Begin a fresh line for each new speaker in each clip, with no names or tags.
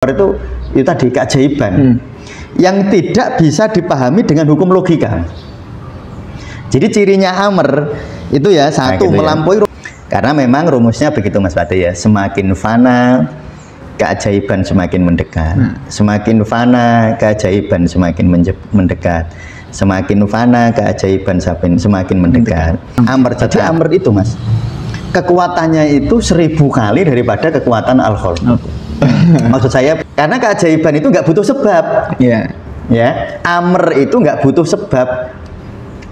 itu tadi keajaiban yang tidak bisa dipahami dengan hukum logika. Jadi cirinya Amr itu ya satu, melampaui karena memang rumusnya begitu Mas Fatih ya, semakin fana keajaiban semakin mendekat, semakin fana keajaiban semakin mendekat, semakin fana keajaiban semakin mendekat. Amr, jadi Amr itu Mas, kekuatannya itu 1000 kali daripada kekuatan alkohol. Maksud saya, karena keajaiban itu nggak butuh sebab. Ya, Amr itu nggak butuh sebab.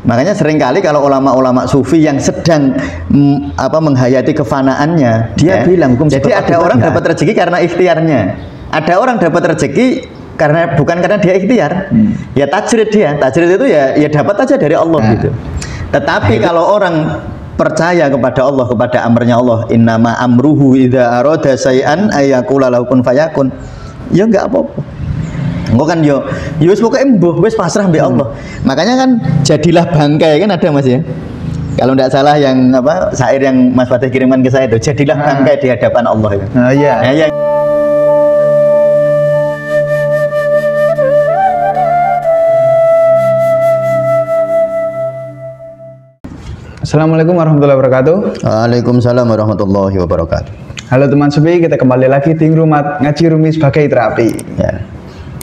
Makanya seringkali kalau ulama-ulama sufi yang sedang menghayati kefanaannya, dia bilang, jadi ada orang dapat rezeki karena ikhtiarnya, ada orang dapat rezeki karena bukan karena dia ikhtiar. Ya tajrid dia, tajrid itu ya dapat aja dari Allah gitu. Tetapi kalau orang percaya kepada Allah, kepada amrnya Allah, innama amruhu idza arada syai'an ayyaqula lahu kun fayakun, ya enggak apa-apa. Engko kan yo wis pokoke mbuh wis pasrah mbek Allah. Makanya kan jadilah bangkai kan ada Mas ya. Kalau enggak salah yang syair yang Mas Fatih kiriman ke saya itu, jadilah bangkai di hadapan Allah itu. Oh iya.
Assalamualaikum warahmatullahi wabarakatuh.
Waalaikumsalam warahmatullahi wabarakatuh.
Halo teman sufi, kita kembali lagi di Rumat Ngaji Rumi sebagai terapi.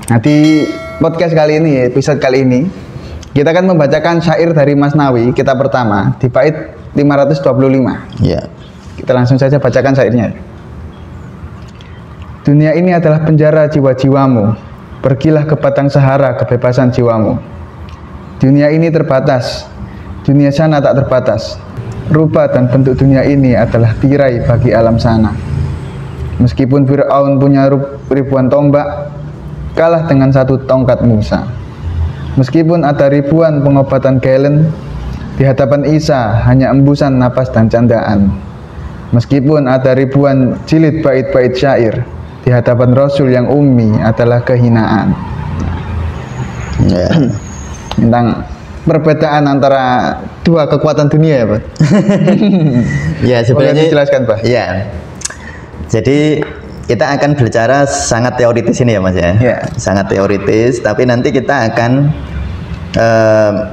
Nah di podcast kali ini, episode kali ini, kita akan membacakan syair dari Masnawi kita pertama di bait 525. Kita langsung saja bacakan syairnya. Dunia ini adalah penjara jiwa-jiwamu. Pergilah ke padang sahara kebebasan jiwamu. Dunia ini terbatas. Dunia sana tak terbatas. Rupa dan bentuk dunia ini adalah tirai bagi alam sana. Meskipun Fir'aun punya ribuan tombak, kalah dengan satu tongkat Musa. Meskipun ada ribuan pengobatan Galen, di hadapan Isa hanya embusan napas dan candaan. Meskipun ada ribuan jilid bait-bait syair, di hadapan Rasul yang ummi adalah kehinaan. Tentang perbedaan antara dua kekuatan dunia ya Pak.
Ya sebenarnya
boleh dijelaskan Pak.
Ya, jadi kita akan berbicara sangat teoritis ini ya Mas ya. Sangat teoritis, tapi nanti kita akan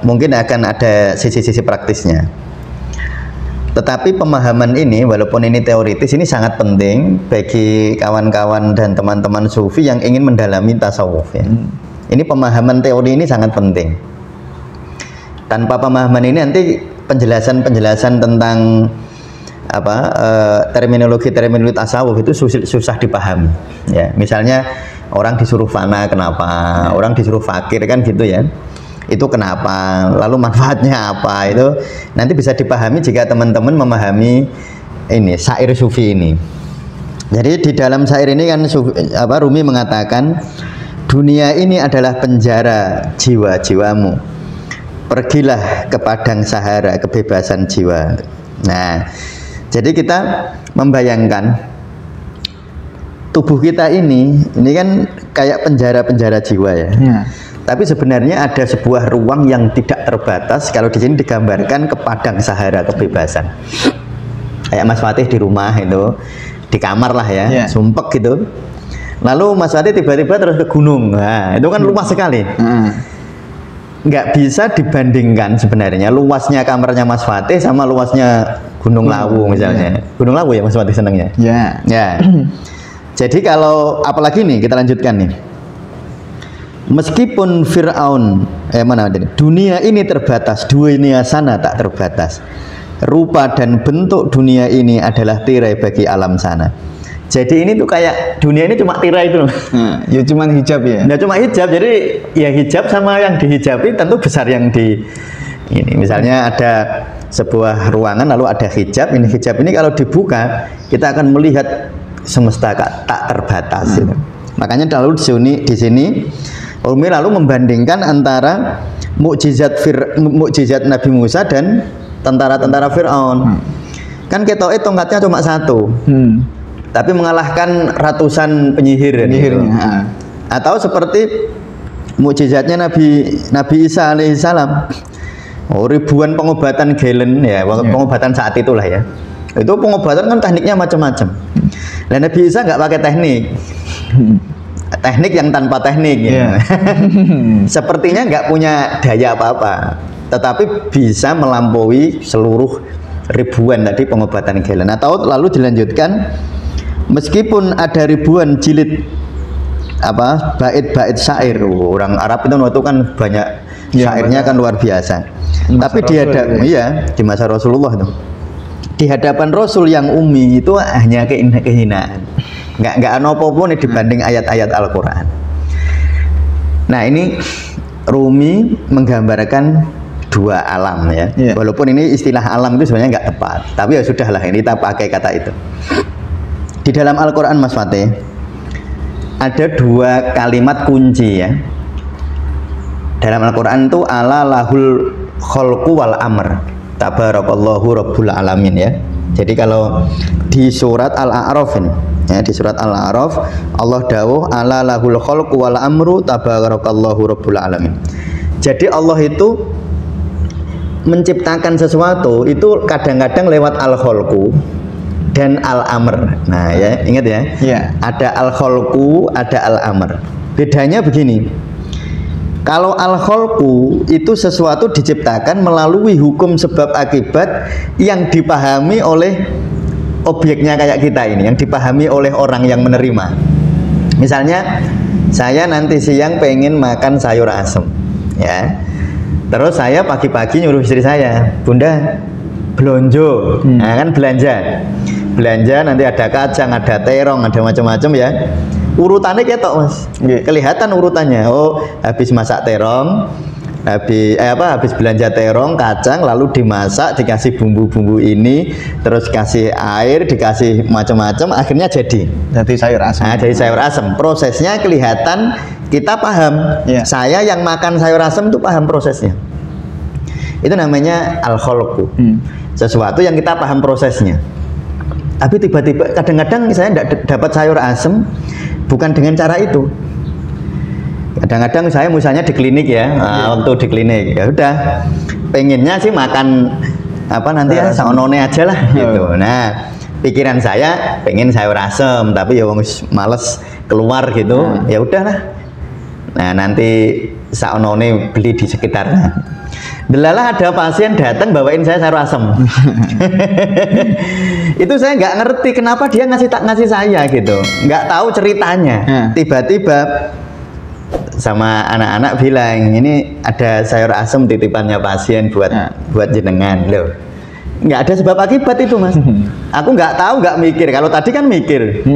mungkin akan ada sisi-sisi praktisnya. Tetapi pemahaman ini walaupun ini teoritis, ini sangat penting bagi kawan-kawan dan teman-teman sufi yang ingin mendalami tasawuf ya. Ini pemahaman teori ini sangat penting. Tanpa pemahaman ini nanti penjelasan-penjelasan tentang terminologi tasawuf itu susah dipahami ya. Misalnya orang disuruh fana kenapa, orang disuruh fakir kan gitu ya, itu kenapa, lalu manfaatnya apa, itu nanti bisa dipahami jika teman-teman memahami ini syair sufi ini. Jadi di dalam syair ini kan Rumi mengatakan dunia ini adalah penjara jiwa-jiwamu, pergilah ke padang sahara kebebasan jiwa. Nah, jadi kita membayangkan tubuh kita ini kan kayak penjara-penjara jiwa ya. Tapi sebenarnya ada sebuah ruang yang tidak terbatas. Kalau di sini digambarkan ke padang sahara kebebasan. Kayak Mas Fatih di rumah itu, di kamar lah ya, sumpek gitu. Lalu Mas Fatih tiba-tiba terus ke gunung. Nah, itu kan luas sekali. Nggak bisa dibandingkan sebenarnya luasnya kamarnya Mas Fatih sama luasnya Gunung Lawu misalnya. Gunung Lawu ya Mas Fatih senangnya. Ya. Jadi kalau apalagi nih kita lanjutkan nih. Meskipun Fir'aun dunia ini terbatas, dunia sana tak terbatas. Rupa dan bentuk dunia ini adalah tirai bagi alam sana. Jadi ini tuh kayak dunia ini cuma tirai itu loh.
Ya cuma hijab ya.
Nah cuma hijab, jadi ya hijab sama yang dihijabi tentu besar yang di ini. Misalnya ada sebuah ruangan lalu ada hijab. Ini hijab ini kalau dibuka kita akan melihat semesta tak terbatas. Gitu. Makanya lalu di sini Umi lalu membandingkan antara mukjizat Nabi Musa dan tentara-tentara Fir'aun. Kan ketoke tongkatnya cuma satu. Tapi mengalahkan ratusan penyihir gitu. Atau seperti mukjizatnya Nabi Isa alaihissalam, ribuan pengobatan Galen ya, pengobatan saat itulah ya. Itu pengobatan kan tekniknya macam-macam. Dan Nabi Isa nggak pakai teknik, teknik yang tanpa teknik.
Yeah.
Sepertinya nggak punya daya apa-apa, tetapi bisa melampaui seluruh ribuan tadi pengobatan Galen. Atau lalu dilanjutkan, meskipun ada ribuan jilid bait-bait syair, orang Arab itu waktu kan banyak syairnya kan luar biasa. Tapi di masa Rasulullah itu, di hadapan Rasul yang ummi itu hanya kehinaan, nggak ada apa-apa nih dibanding ayat-ayat Al-Quran. Nah ini Rumi menggambarkan dua alam ya. Walaupun ini istilah alam itu sebenarnya nggak tepat, tapi ya sudahlah, ini kita pakai kata itu. Di dalam Al-Quran Mas Fatih ada dua kalimat kunci ya. Dalam Al-Quran itu ala lahul kholqu wal amr tabarakallahu rabbul alamin ya. Jadi kalau di surat Al-A'raf ini ya, di surat Al-A'raf Allah dawuh ala lahul kholqu wal amru tabarakallahu rabbul alamin. Jadi Allah itu menciptakan sesuatu itu kadang-kadang lewat al-kholqu dan al-amr. Nah ya, ingat ya, ada al-kholqu, ada al-amr. Bedanya begini, kalau al-kholqu itu sesuatu diciptakan melalui hukum sebab akibat yang dipahami oleh objeknya kayak kita ini, yang dipahami oleh orang yang menerima. Misalnya saya nanti siang pengen makan sayur asem ya, terus saya pagi-pagi nyuruh istri saya, Bunda belonjo, nah kan belanja nanti ada kacang, ada terong, ada macam-macam ya. Urutannya ketok Mas, kelihatan urutannya. Oh, habis masak terong, habis belanja terong, kacang, lalu dimasak, dikasih bumbu-bumbu ini, terus kasih air, dikasih macam-macam, akhirnya jadi
sayur asem.
Nah, jadi sayur asem. Prosesnya kelihatan, kita paham. Saya yang makan sayur asem itu paham prosesnya. Itu namanya al-kholqu. Sesuatu yang kita paham prosesnya. Tapi tiba-tiba kadang-kadang saya tidak dapat sayur asem bukan dengan cara itu. Kadang-kadang saya misalnya di klinik ya, waktu di klinik ya udah pengennya sih makan nanti ya saonone aja lah gitu. Nah pikiran saya pengen sayur asem, tapi ya males keluar gitu, ya udahlah. Nah nanti saonone beli di sekitarnya. Delalah ada pasien datang bawain saya sayur asem. Itu saya nggak ngerti kenapa dia ngasih saya gitu, nggak tahu ceritanya. Tiba-tiba sama anak-anak bilang, ini ada sayur asem titipannya pasien buat jenengan loh. Nggak ada sebab akibat itu Mas. Aku nggak tahu, nggak mikir. Kalau tadi kan mikir,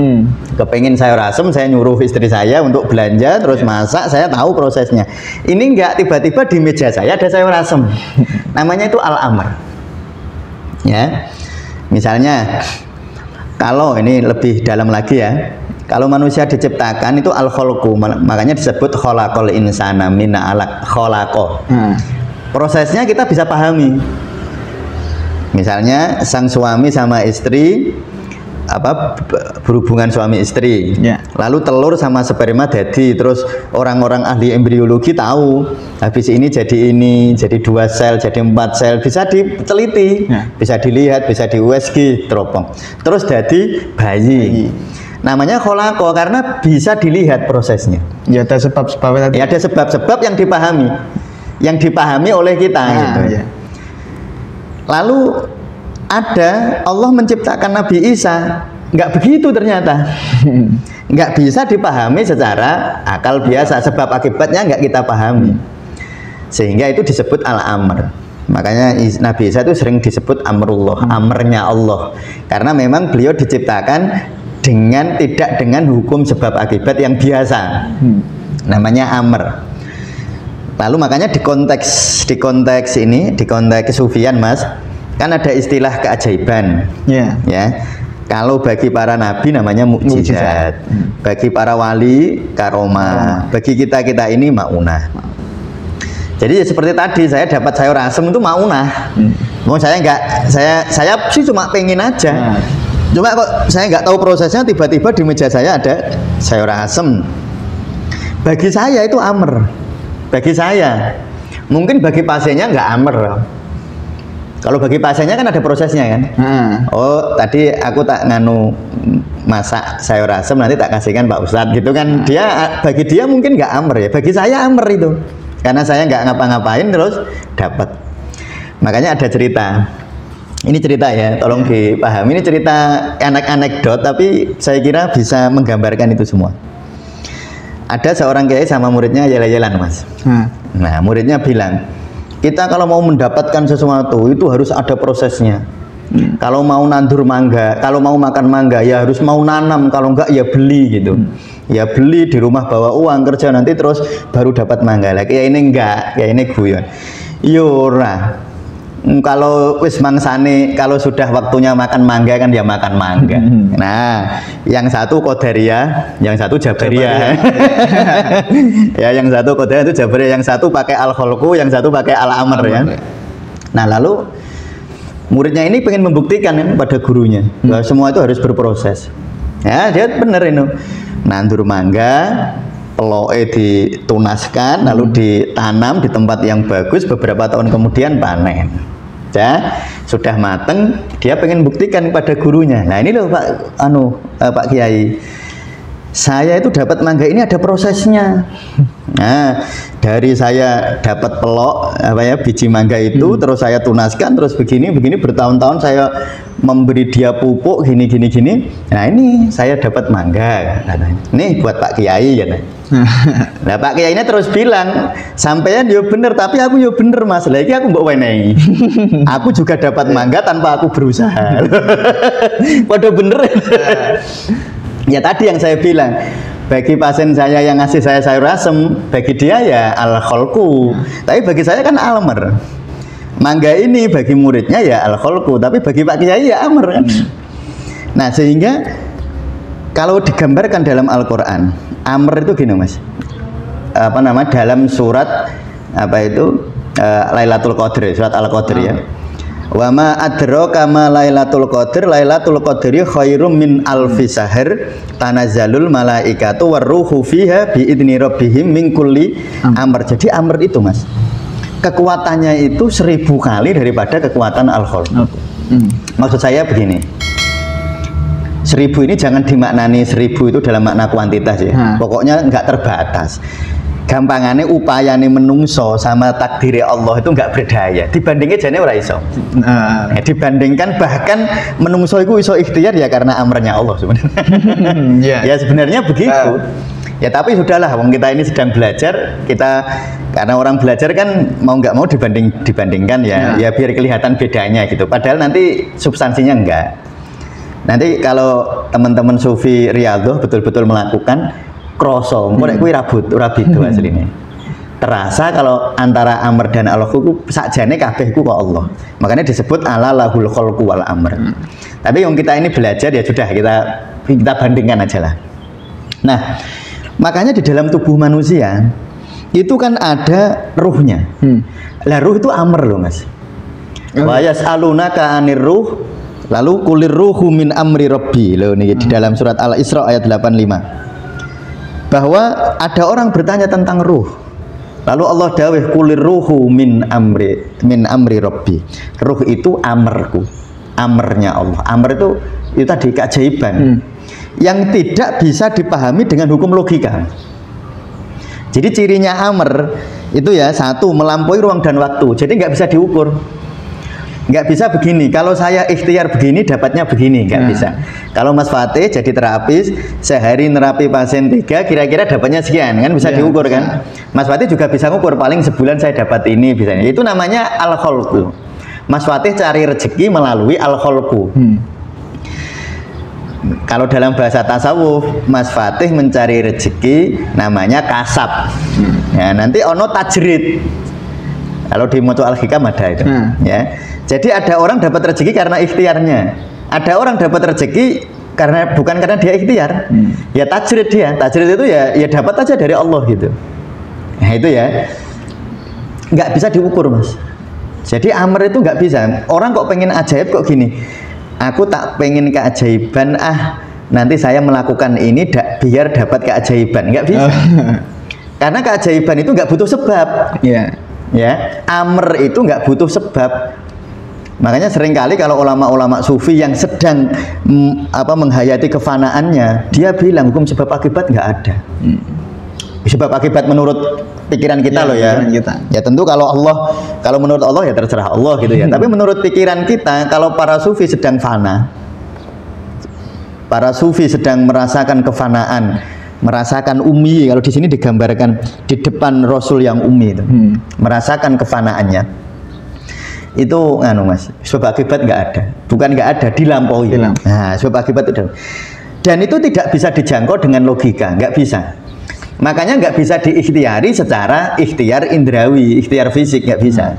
kepengin sayur asem, saya nyuruh istri saya untuk belanja terus masak, saya tahu prosesnya. Ini nggak, tiba-tiba di meja saya ada sayur asem. Namanya itu al-amr ya. Misalnya kalau ini lebih dalam lagi ya, kalau manusia diciptakan itu al-kholqu, makanya disebut kholaqal insana minna alaq kholaqo. Prosesnya kita bisa pahami. Misalnya sang suami sama istri berhubungan suami istri, lalu telur sama sperma jadi, terus orang-orang ahli embriologi tahu habis ini jadi 2 sel, jadi 4 sel, bisa diteliti, bisa dilihat, bisa di USG teropong, terus jadi bayi. Namanya kholaqo karena bisa dilihat prosesnya. Ya ada sebab-sebab. Ya ada sebab-sebab yang dipahami oleh kita gitu. Lalu ada Allah menciptakan Nabi Isa, nggak begitu ternyata. Nggak bisa dipahami secara akal biasa, sebab akibatnya nggak kita pahami, sehingga itu disebut al-amr. Makanya Nabi Isa itu sering disebut amrullah, amrnya Allah, karena memang beliau diciptakan tidak dengan hukum sebab akibat yang biasa, namanya amr. Lalu makanya di konteks kesufian Mas, kan ada istilah keajaiban, ya. Kalau bagi para nabi namanya mukjizat, bagi para wali karomah, bagi kita ini maunah. Jadi ya seperti tadi saya dapat sayur asem itu maunah. Mau saya sih cuma pengen aja. Cuma kok saya nggak tahu prosesnya, tiba-tiba di meja saya ada sayur asem. Bagi saya itu amr. Bagi saya, mungkin bagi pasiennya nggak amr. Kalau bagi pasiennya kan ada prosesnya kan. Oh tadi aku tak masak sayur asem nanti tak kasihkan Pak Ustadz gitu kan. Dia, bagi dia mungkin nggak amer ya, bagi saya amer itu karena saya nggak ngapa-ngapain terus dapat. Makanya ada cerita, ini cerita ya, tolong dipahami, ini cerita anekdot tapi saya kira bisa menggambarkan itu semua. Ada seorang kiai sama muridnya yel-yelan Mas. Nah muridnya bilang, kita kalau mau mendapatkan sesuatu itu harus ada prosesnya. Kalau mau nandur mangga, kalau mau makan mangga ya harus mau nanam, kalau enggak ya beli gitu. Ya beli di rumah bawa uang kerja nanti terus baru dapat mangga. Lagi ya ini enggak, ya ini guyon. Yora. Kalau wis mangsane, kalau sudah waktunya makan mangga kan dia makan mangga. Nah, yang satu Qadariyah, yang satu Jabariyah. Ya, yang satu Qadariyah itu Jabariyah, yang satu pakai al-khalqu, yang satu pakai al-amr ya. Nah, lalu muridnya ini pengen membuktikan kan pada gurunya bahwa semua itu harus berproses. Ya, dia bener ini. Nandur mangga, peloke ditunaskan, lalu ditanam di tempat yang bagus, beberapa tahun kemudian panen. Ya, sudah mateng, dia pengen buktikan kepada gurunya. Nah, ini loh Pak Kiai. Saya itu dapat mangga ini ada prosesnya. Nah, dari saya dapat pelok biji mangga itu terus saya tunaskan terus begini bertahun-tahun saya memberi dia pupuk gini. Nah, ini saya dapat mangga. Nih buat Pak Kiai ya. Nah, Pak Kiai ini terus bilang, sampean yo bener tapi aku yo bener Mas. Lagi aku mbok wenehi. Aku juga dapat mangga tanpa aku berusaha. Waduh bener. Ya tadi yang saya bilang, bagi pasien saya yang ngasih saya sayur asem, bagi dia ya al-khalqu. Tapi bagi saya kan almer. Mangga ini bagi muridnya ya al-khalqu, tapi bagi Pak Kiai ya amr kan. Nah, sehingga kalau digambarkan dalam Al-Qur'an, amr itu gini Mas. Dalam surat Lailatul Qadr, surat Al-Qadr ya. Wa ma adraka ma Lailatul Qadr, Lailatul Qadri khairum min alfi syahr, tanazzalul malaikatu warruhu fiha bi idzni rabbihim min kulli amr. Jadi amr itu Mas, kekuatannya itu 1000 kali daripada kekuatan al-khalq. Maksud saya begini, 1000 ini jangan dimaknani 1000 itu dalam makna kuantitas ya. Pokoknya enggak terbatas. Gampangannya upayane menungso sama takdiri Allah itu enggak berdaya. Dibandingnya jane ora iso. Dibandingkan bahkan menungso itu iso ikhtiar ya karena amrnya Allah sebenarnya. Ya sebenarnya begitu. Ya tapi sudahlah, wong kita ini sedang belajar, kita karena orang belajar kan mau nggak mau dibandingkan ya biar kelihatan bedanya gitu. Padahal nanti substansinya enggak. Nanti kalau teman-teman sufi riyadhah betul-betul melakukan kroso, nek kuwi ora beda asline. Terasa kalau antara amr dan al-khalqu ku sakjane kabeh ku kok Allah. Makanya disebut ala lahul khalqu wal amr. Tapi yang kita ini belajar ya sudah kita bandingkan aja lah. Nah, makanya di dalam tubuh manusia itu kan ada ruhnya. Lah ruh itu amr loh Mas. Wa yas'alunaka 'anir ruh, lalu kulir ruhu min amri rabbi. Loh niki di dalam surat Al-Isra ayat 85. Bahwa ada orang bertanya tentang ruh. Lalu Allah dawuh kulir ruhu min amri rabbi. Ruh itu amrku, amrnya Allah. Amr itu tadi keajaiban yang tidak bisa dipahami dengan hukum logika. Jadi cirinya amr itu ya satu, melampaui ruang dan waktu. Jadi nggak bisa diukur. Nggak bisa begini, kalau saya ikhtiar begini dapatnya begini, nggak bisa. Kalau Mas Fatih jadi terapis, sehari nerapi pasien 3, kira-kira dapatnya sekian, kan bisa diukur kan. Mas Fatih juga bisa ngukur, paling sebulan saya dapat ini, bisa. Itu namanya al-khalqu. Mas Fatih cari rezeki melalui al-khalqu. Kalau dalam bahasa tasawuf, Mas Fatih mencari rezeki namanya kasab. Ya, nanti ono tajrid. Kalau di Mutu Al-Hikam ada itu. Ya. Jadi ada orang dapat rezeki karena ikhtiarnya. Ada orang dapat rezeki bukan karena dia ikhtiar. Ya tajrid dia. Tajrid itu ya dapat aja dari Allah gitu. Nah itu ya. Nggak bisa diukur Mas. Jadi amr itu nggak bisa. Orang kok pengen ajaib kok gini. Aku tak pengen keajaiban, nanti saya melakukan ini biar dapat keajaiban. Nggak bisa. Karena keajaiban itu nggak butuh sebab. Ya, amr itu nggak butuh sebab. Makanya seringkali kalau ulama-ulama sufi yang sedang menghayati kefanaannya, dia bilang hukum sebab akibat nggak ada. Sebab akibat menurut pikiran kita loh ya. Ya tentu kalau menurut Allah ya terserah Allah gitu ya. Tapi menurut pikiran kita, kalau para sufi sedang fana, para sufi sedang merasakan kefanaan, merasakan umi. Kalau di sini digambarkan di depan Rasul yang umi itu, merasakan kefanaannya. Itu mas, sebab akibat nggak ada, bukan nggak ada, dilampaui. Nah, sebab akibat itu, dan itu tidak bisa dijangkau dengan logika, nggak bisa. Makanya nggak bisa diikhtiari secara ikhtiar indrawi, ikhtiar fisik, nggak bisa.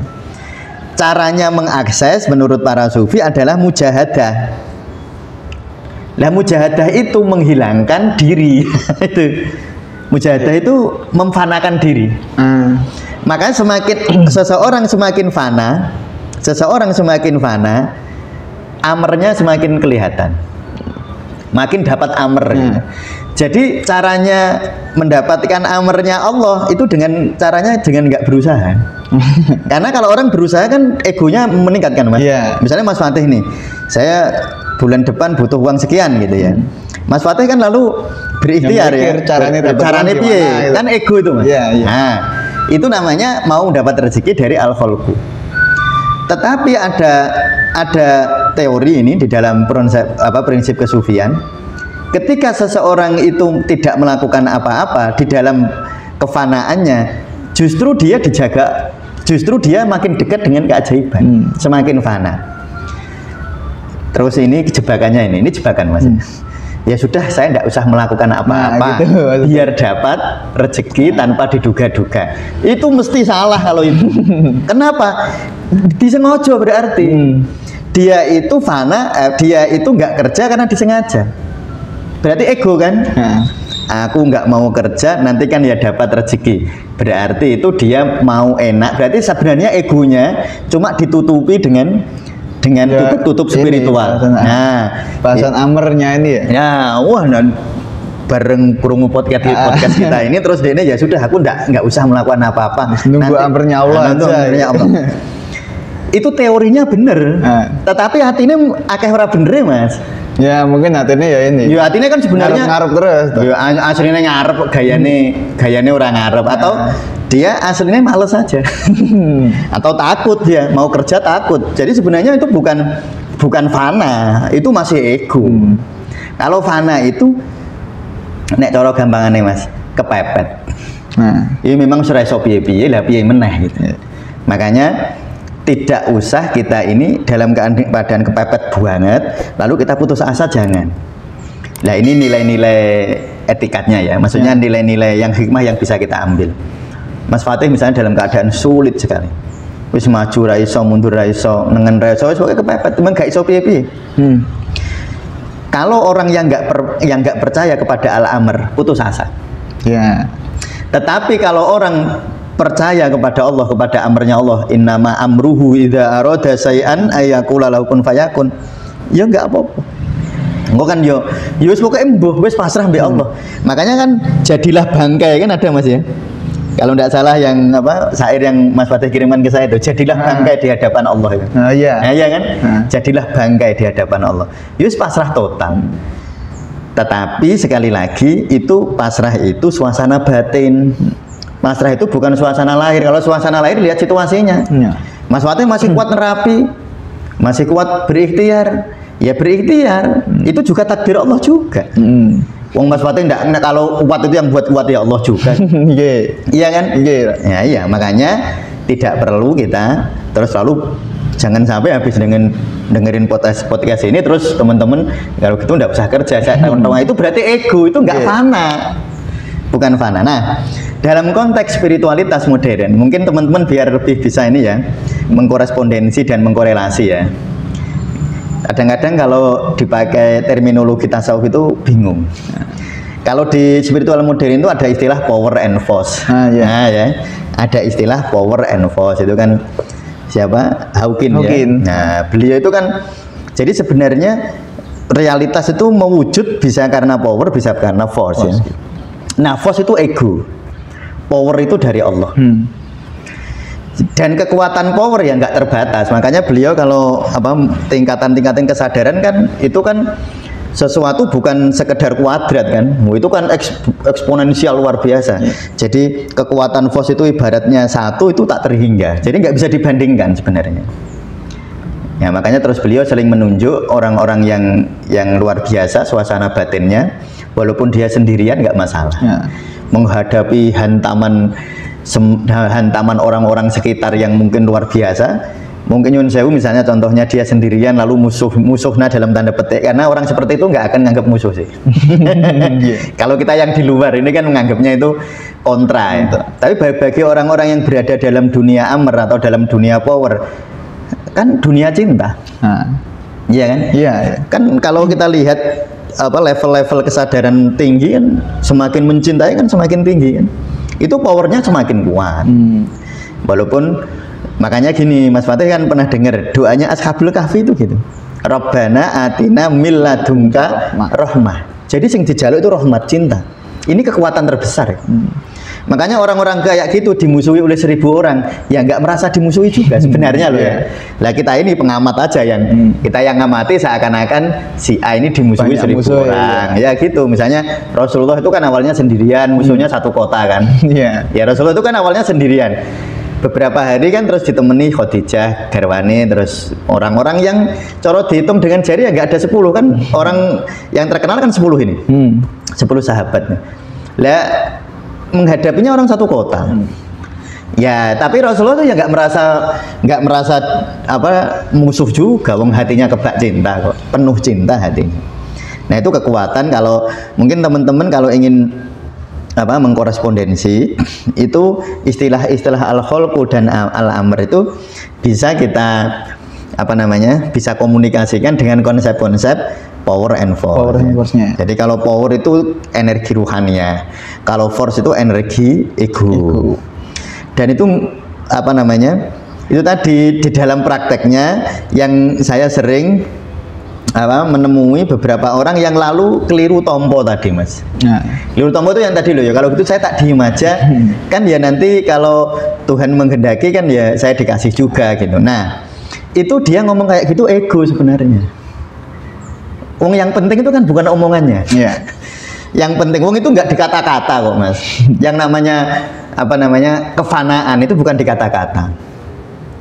Caranya mengakses menurut para sufi adalah mujahadah. Lah mujahadah itu menghilangkan diri. Itu mujahadah itu memfanakan diri. Makanya seseorang semakin fana, amernya semakin kelihatan, makin dapat amernya. Jadi caranya mendapatkan amernya Allah itu dengan nggak berusaha. Karena kalau orang berusaha kan egonya meningkat kan mas. Misalnya Mas Fatih nih, saya bulan depan butuh uang sekian gitu ya. Mas Fatih kan lalu berikhtiar ya. Caranya piye? Kan ego itu mas. Nah, itu namanya mau dapat rezeki dari al-khalqu. Tetapi ada teori ini di dalam prinsip kesufian. Ketika seseorang itu tidak melakukan apa-apa di dalam kefanaannya, justru dia dijaga, justru dia makin dekat dengan keajaiban, semakin fana. Terus ini jebakannya ini jebakan mas. Ya sudah, saya tidak usah melakukan apa-apa, biar dapat rezeki tanpa diduga-duga. Itu mesti salah kalau itu. Kenapa? Disengaja berarti. Dia itu fana, dia itu nggak kerja karena disengaja. Berarti ego kan? Aku nggak mau kerja, nanti kan ya dapat rezeki. Berarti itu dia mau enak. Berarti sebenarnya egonya cuma ditutupi dengan tutup spiritual.
Bahasan amernya ini ya.
Ya, bareng krungu podcast kita ini terus dia ya sudah, aku nggak usah melakukan apa-apa.
Nunggu amernya Allah aja.
Itu teorinya bener, tetapi hatinya akeh ora bener mas.
Ya mungkin hatinya ya ini.
Ya hatinya kan sebenarnya ngarep terus. Ya aslinya ngarep, gayane orang ngarep atau dia aslinya males saja. Atau takut dia mau kerja takut. Jadi sebenarnya itu bukan fana, itu masih ego. Kalau fana itu nek cara gampangannya mas, kepepet. Ini memang sudah iso piye-piye lah piye meneh gitu. Makanya tidak usah kita ini dalam keadaan kepepet banget lalu kita putus asa, jangan. Nah ini nilai-nilai etikatnya ya, maksudnya nilai-nilai yang hikmah yang bisa kita ambil. Mas Fatih misalnya dalam keadaan sulit sekali, wis maju raiso, mundur raiso, nengen raiso, wis kepepet, memang gak iso piye-piye. Kalau orang yang nggak percaya kepada al-amr, putus asa. Tetapi kalau orang percaya kepada Allah, kepada amrnya Allah, innama amruhu idza arada syai'an ayyaqula lahu kun fayakun, ya enggak apa-apa. Engko kan yo wis pokoke mbuh wis pasrah mbek Allah. Makanya kan jadilah bangkai kan ada mas ya. Kalau tidak salah yang syair yang Mas Fatih kirimkan ke saya itu, jadilah bangkai di hadapan Allah itu. Iya kan? Jadilah bangkai di hadapan Allah. Wis pasrah total. Tetapi sekali lagi itu pasrah itu suasana batin. Pasrah itu bukan suasana lahir. Kalau suasana lahir lihat situasinya. Mas Fatih masih kuat nerapi, masih kuat berikhtiar. Ya berikhtiar. Itu juga takdir Allah juga. Wong Mas Fatih enggak, kalau kuat itu yang buat kuat ya Allah juga. Iya kan? Iya, makanya tidak perlu kita terus lalu jangan sampai habis dengerin podcast ini terus teman-teman kalau gitu enggak usah kerja. Teman-teman itu berarti ego, itu enggak fana. Bukan fana. Nah, dalam konteks spiritualitas modern, mungkin teman-teman biar lebih bisa ini ya, mengkorespondensi dan mengkorelasi ya. Kadang-kadang kalau dipakai terminologi tasawuf itu bingung. Kalau di spiritual modern itu ada istilah power and force. Ada istilah power and force itu kan siapa? Hawking. Ya. Nah, beliau itu kan jadi sebenarnya realitas itu mewujud bisa karena power, bisa karena force. Ya. Nah, force itu ego. Power itu dari Allah. Dan kekuatan power yang nggak terbatas. Makanya beliau kalau tingkatan-tingkatan kesadaran kan itu kan sesuatu bukan sekedar kuadrat kan, itu kan eksponensial luar biasa. Jadi kekuatan force itu ibaratnya satu itu tak terhingga. Jadi nggak bisa dibandingkan sebenarnya. Ya makanya terus beliau sering menunjuk orang-orang yang luar biasa suasana batinnya, walaupun dia sendirian nggak masalah. Menghadapi hantaman orang-orang sekitar yang mungkin luar biasa. Mungkin Nyun Sewu misalnya contohnya dia sendirian lalu musuhnya dalam tanda petik, karena orang seperti itu nggak akan nganggap musuh sih. Kalau kita yang di luar ini kan menganggapnya itu kontra ya. Tapi bagi orang-orang yang berada dalam dunia amer atau dalam dunia power, kan dunia cinta. Iya kan? Iya. Kan kalau kita lihat level-level kesadaran tinggi kan semakin mencintai kan semakin tinggi kan. Itu powernya semakin kuat. Walaupun makanya gini, Mas Fatih kan pernah dengar doanya Ashabul Kahfi itu gitu. Rabbana atina min ladunka rahmah. Jadi sing dijaluk itu rahmat, cinta. Ini kekuatan terbesar. Makanya orang-orang kayak gitu dimusuhi oleh 1000 orang, ya nggak merasa dimusuhi juga sebenarnya loh ya. Lah kita ini pengamat aja yang kita yang ngamati seakan-akan si A ini dimusuhi 1000 orang. Ya gitu. Misalnya Rasulullah itu kan awalnya sendirian, musuhnya satu kota kan. Ya Rasulullah itu kan awalnya sendirian. Beberapa hari kan terus ditemani Khadijah, garwane, terus orang-orang yang coro dihitung dengan jari ya nggak ada 10 kan, orang yang terkenal kan 10 ini, 10 sahabat. Lah menghadapinya orang satu kota. Ya tapi Rasulullah tuh ya nggak merasa musuh juga, wong hatinya kebak cinta kok, penuh cinta hatinya. Nah itu kekuatan. Kalau mungkin teman-teman kalau ingin mengkorespondensi itu istilah-istilah al-kholqu dan al-amr itu bisa kita bisa komunikasikan dengan konsep-konsep power and force. Jadi kalau power itu energi ruhania, kalau force itu energi ego. Dan itu itu tadi di dalam prakteknya yang saya sering menemui beberapa orang yang lalu keliru tompo tadi, Mas. Keliru tompo itu yang tadi loh ya, kalau gitu saya tak diem aja kan ya nanti kalau Tuhan menghendaki kan ya saya dikasih juga gitu. Nah itu dia ngomong kayak gitu ego sebenarnya. Wong yang penting itu kan bukan omongannya. Yang penting wong itu nggak dikata-kata kok, Mas. Yang namanya kefanaan itu bukan dikata-kata.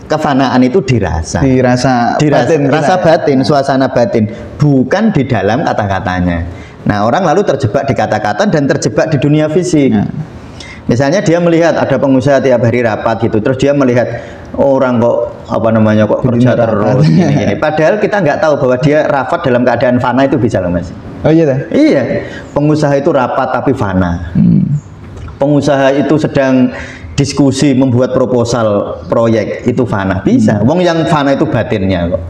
Kefanaan itu dirasa batin, rasa batin, suasana batin, bukan di dalam kata-katanya. Nah orang lalu terjebak di kata-kata dan terjebak di dunia fisik. Misalnya dia melihat ada pengusaha tiap hari rapat gitu, terus dia melihat orang kok kok kerja terus gini. Padahal kita nggak tahu bahwa dia rapat dalam keadaan fana itu bisa loh, Mas.
Oh iya.
Iya, pengusaha itu rapat tapi fana. Pengusaha itu sedang diskusi membuat proposal proyek itu fana, bisa. Wong yang fana itu batinnya kok.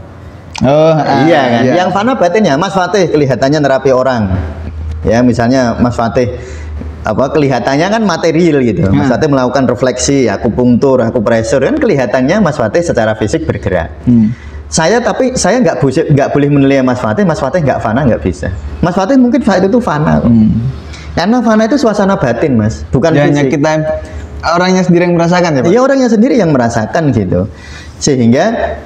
Iya kan? Iya. Yang fana batinnya. Mas Fatih kelihatannya nerapi orang. Ya, misalnya Mas Fatih kelihatannya kan material gitu. Mas Fatih melakukan refleksi, akupunktur, akupressure kan kelihatannya Mas Fatih secara fisik bergerak. Tapi saya nggak boleh menilai Mas Fatih nggak fana, nggak bisa. Mas Fatih mungkin itu fana kok. Karena fana itu suasana batin, Mas, bukan fisik. Kita orangnya sendiri yang merasakan ya, Pak? Iya, orangnya sendiri yang merasakan gitu. Sehingga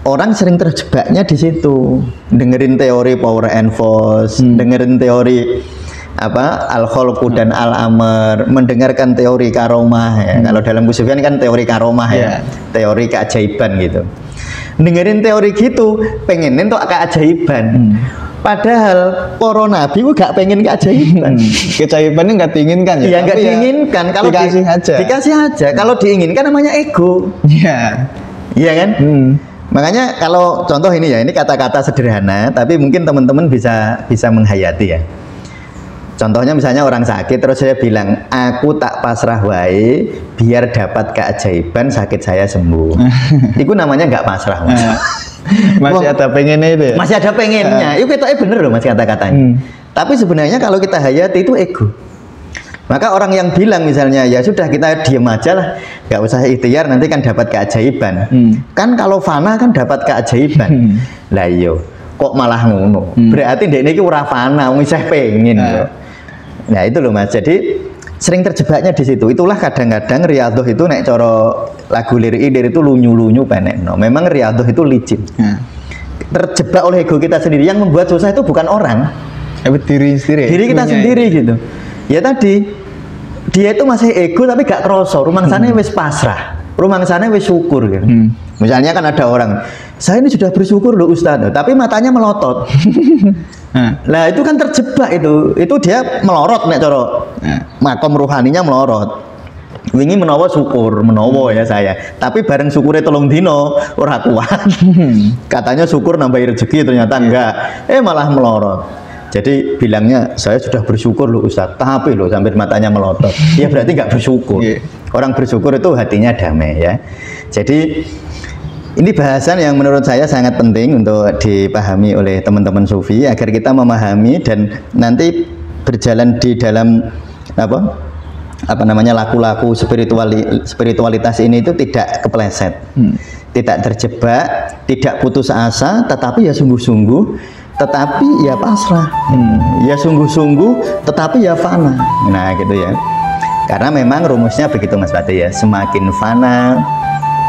orang sering terjebaknya di situ. Dengerin teori power and force, dengerin teori al-kholqu dan al-amr, mendengarkan teori karomah ya. Kalau dalam kusufian kan teori karomah ya, teori keajaiban gitu. Dengerin teori gitu, pengenin tuh keajaiban. Padahal para nabi gak pengen keajaiban. Keajaibannya nggak diinginkan ya? Iya, nggak diinginkan. Kalau dikasih aja. Kalau diinginkan namanya ego. Iya kan? Makanya kalau contoh ini ya, ini kata-kata sederhana, tapi mungkin teman-teman bisa menghayati ya. Contohnya misalnya orang sakit, terus saya bilang, aku tak pasrah wae biar dapat keajaiban sakit saya sembuh. Itu namanya nggak pasrah, Mas. Masih ada pengennya itu ya? Masih ada pengennya. Itu ketoknya bener loh, Mas, kata-katanya. Tapi sebenarnya kalau kita hayati itu ego. Maka orang yang bilang misalnya, ya sudah kita diem aja lah, nggak usah ikhtiar, nanti kan dapat keajaiban. Kan kalau fana kan dapat keajaiban. Lah iyo, kok malah ngono? Berarti dek ini ora fana, wong isih pengen. Nah itu loh, Mas. Jadi sering terjebaknya di situ. Itulah kadang-kadang riyadhah itu nek cara lagu lirik itu lunyu-lunyu penekno. Memang riyadhah itu licin. Terjebak oleh ego kita sendiri. Yang membuat susah itu bukan orang,
tapi diri sendiri.
Diri kita sendiri gitu. Ya tadi dia itu masih ego tapi gak kroso. Rumangsane wis pasrah. Rumangsane wis syukur gitu. Misalnya kan ada orang, saya ini sudah bersyukur loh Ustadz, tapi matanya melotot. Nah itu kan terjebak itu dia melorot nek cara makom rohaninya melorot. Wingi menawa syukur, menawa ya saya. Tapi bareng syukurnya tolong dino ora kuat. Katanya syukur nambah rezeki ternyata enggak. Malah melorot. Jadi bilangnya saya sudah bersyukur loh Ustadz, tapi loh sampai matanya melotot. Ya berarti nggak bersyukur. Orang bersyukur itu hatinya damai ya. Jadi ini bahasan yang menurut saya sangat penting untuk dipahami oleh teman-teman sufi agar kita memahami dan nanti berjalan di dalam apa namanya laku-laku spiritualitas ini itu tidak kepleset, tidak terjebak, tidak putus asa, tetapi ya sungguh-sungguh, tetapi ya pasrah, ya sungguh-sungguh, tetapi ya fana. Nah gitu ya. Karena memang rumusnya begitu Mas Fatih ya, semakin fana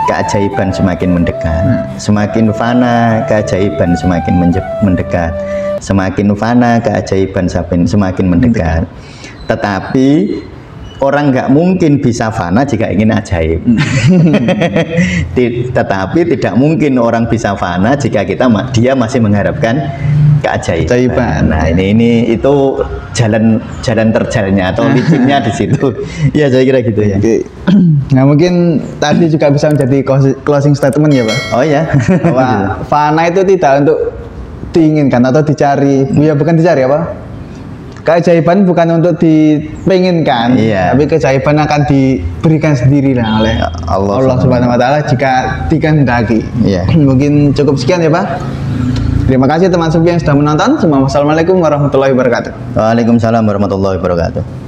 keajaiban semakin mendekat, semakin fana keajaiban semakin mendekat, semakin fana keajaiban semakin mendekat. Tetapi orang nggak mungkin bisa fana jika ingin ajaib. Tetapi tidak mungkin orang bisa fana jika dia masih mengharapkan keajaiban. Nah ini itu jalan terjalnya atau licinnya di situ. Ya saya kira gitu ya.
Nah mungkin tadi juga bisa menjadi closing statement ya Pak.
Oh ya.
Bahwa fana itu tidak untuk diinginkan atau dicari. Ya bukan dicari apa? Keajaiban bukan untuk dipinginkan, tapi keajaiban akan diberikan sendiri lah oleh Allah Subhanahu Wa Taala jika dikehendaki. Mungkin cukup sekian ya Pak. Terima kasih teman sufi yang sudah menonton. Assalamualaikum warahmatullahi wabarakatuh.
Waalaikumsalam warahmatullahi wabarakatuh.